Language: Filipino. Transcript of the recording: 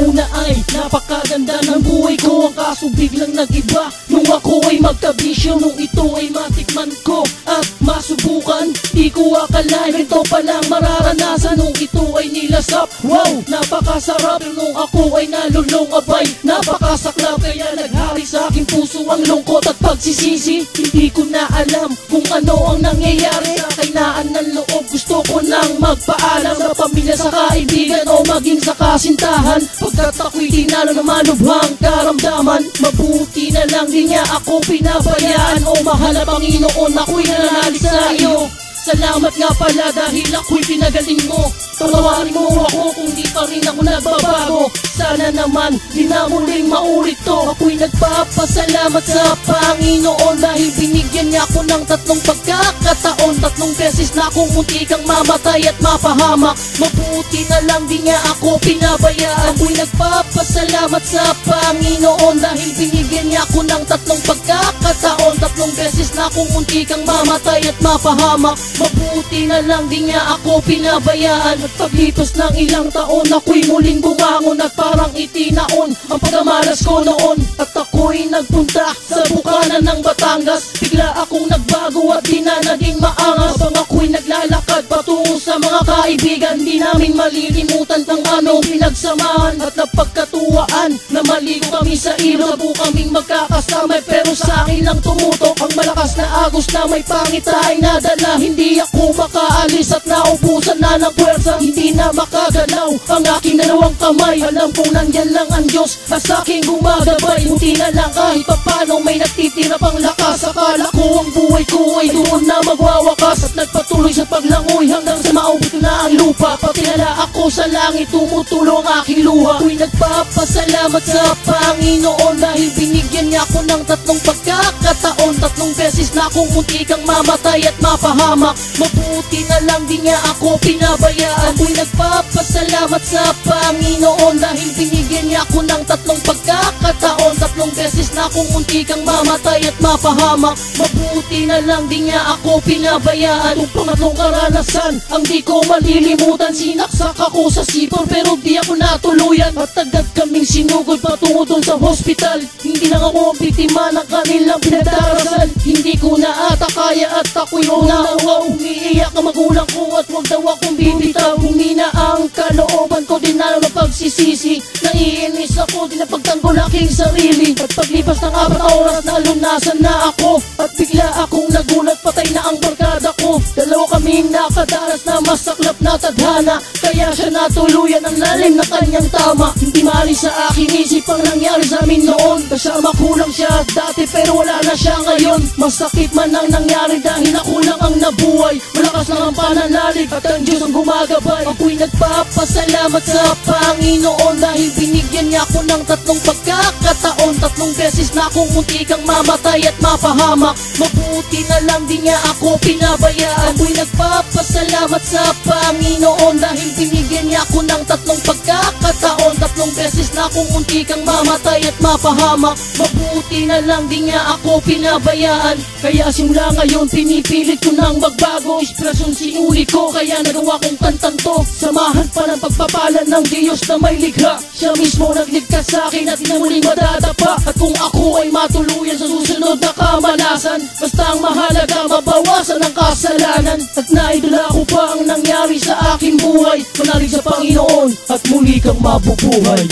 Una ay napakaganda ng buhay ko, ang kaso biglang nag-iba nung ako ay magkabisyo. Nung ito ay matikman ko at masubukan, di ko akalain ito palang mararanasan. Nung ito ay nilasap, wow, napakasarap. Nung ako ay nalulong, abay, napakasaklap. Kaya naghari sa aking puso ang lungkot at pagsisisi. Hindi ko na alam kung ano ang nangyayari. Sa kainaan ng loob, gusto ko nang magpaalam sa pamilya, sa kaibigan o maging sa kasintahan. Pagkat ako'y di na malubhang karamdaman, mabuti na lang di niya ako pinabayaan. O mahal na Panginoon, ako'y nananalig sa iyo. Salamat nga pala dahil ako'y pinagaling mo. Tawarin mo ako kung di pa rin ako nagbabago. Sana naman di na muling maulit to. Ako'y nagpapasalamat sa Panginoon dahil binigyan niya ako ng 3 pagkakataon. 3 beses na akong muntikang mamatay at mapahamak, mabuti na lang di niya ako pinabayaan. Ako'y nagpapasalamat sa Panginoon dahil binigyan niya ako ng 3 pagkakataon. 3 beses na akong muntikang mamatay at mapahamak, mabuti na lang di niya ako pinabayaan. At paglipas ng ilang taon, ako'y muling bumangon at parang itinaon ang pagkamalas ko noon. At ako'y nagpunta sa bukana ng Batangas. Bigla akong nagbago at di na naging maangas. Habang ako'y naglalakad patungo sa mga kaibigan, di namin malilimutan kung ano pinagsamahan at napagkatuwaan na maligo kami sa ilog. Sabo kaming magkakasama, pero sa akin lang tumutok ang malakas na agos na may pangit ay nadala. Hindi ako makaalis at naubusan na ng puwersa. Hindi na makagalaw ang aking dalawang kamay. Alam kong nandyan lang ang Diyos at sa aking gumagabay. Buti na lang kahit papano may nagtitira pang lakas. Akala ko ang buhay ko ay doon na magwawakas, at nagpatuloy sa paglangoy hanggang sa maubos na ang lupa. Patinala ako sa langit, tumutulong aking luha. Ako'y nagpapasalamat sa Panginoon dahil binigyan niya ako ng 3 pagkakataon. 3 beses na akong muntikang mamatay at mapahamak, mabuti na lang di niya ako pinabayaan. Ako'y nagpapasalamat sa Panginoon dahil binigyan niya ako ng 3 pagkakataon. 3 beses na akong muntikang mamatay at mapahamak, mabuti na lang di niya ako pinabayaan. Ang pangatlong karanasan ang di ko malilimutan, sinaksak ako sa sipon pero di ako natuluyan. At agad kaming sinugod patungo doon sa hospital. Hindi lang ako ang biktima ng kanilang pinagdarasal. Hindi ko na ata kaya at ako'y unawa. Umiiyak ang magulang ko at huwag daw akong bibitaw. Humina ang kalooban ko, din na ng pagsisisi. Naiinis ako, din na pagtanggol aking sarili. At paglipas ng 4 na oras, nalunasan na ako. At bigla akong nagulat, patay na ang barkada ko. Dalawa kaming nakadaras na masaklap na tadhana, kaya siya natuluyan ang lalim na kanyang tama. Hindi maalis sa aking isip ang nangyari sa amin noon. Kasama ko lang siya dati pero wala na siya ngayon. Masakit man ang nangyari dahil ako lang ang nabuhay. Malakas lang ang pananalig at ang Diyos ang gumagabay. Ako'y nagpapasalamat sa Panginoon dahil binigyan niya ako ng 3 pagkakataon. 3 beses na akong muntikang mamatay at mapahamak, mabuti na lang di niya ako pinabayaan. Ako'y nagpapasalamat sa Panginoon dahil binigyan niya ako ng 3 pagkakataon. 3 beses na akong muntikang mamatay at mapahamak, mabuti na lang di niya ako pinabayaan. Kaya simula ngayon pinipilit ko nang magbago. Inspirasyon si uli ko kaya nagawa kong kantang to. Samahan pa ng pagpapala ng Diyos na may likha. Siya mismo nagligtas sa akin at di na muling madadapa. At kung ako ay matuluyan sa susunod na kamalasan, basta ang mahalaga mabawasan ang kasalanan. At naidala ko pa ang nangyari sa aking buhay. Manalig sa Panginoon at muli kang mabubuhay.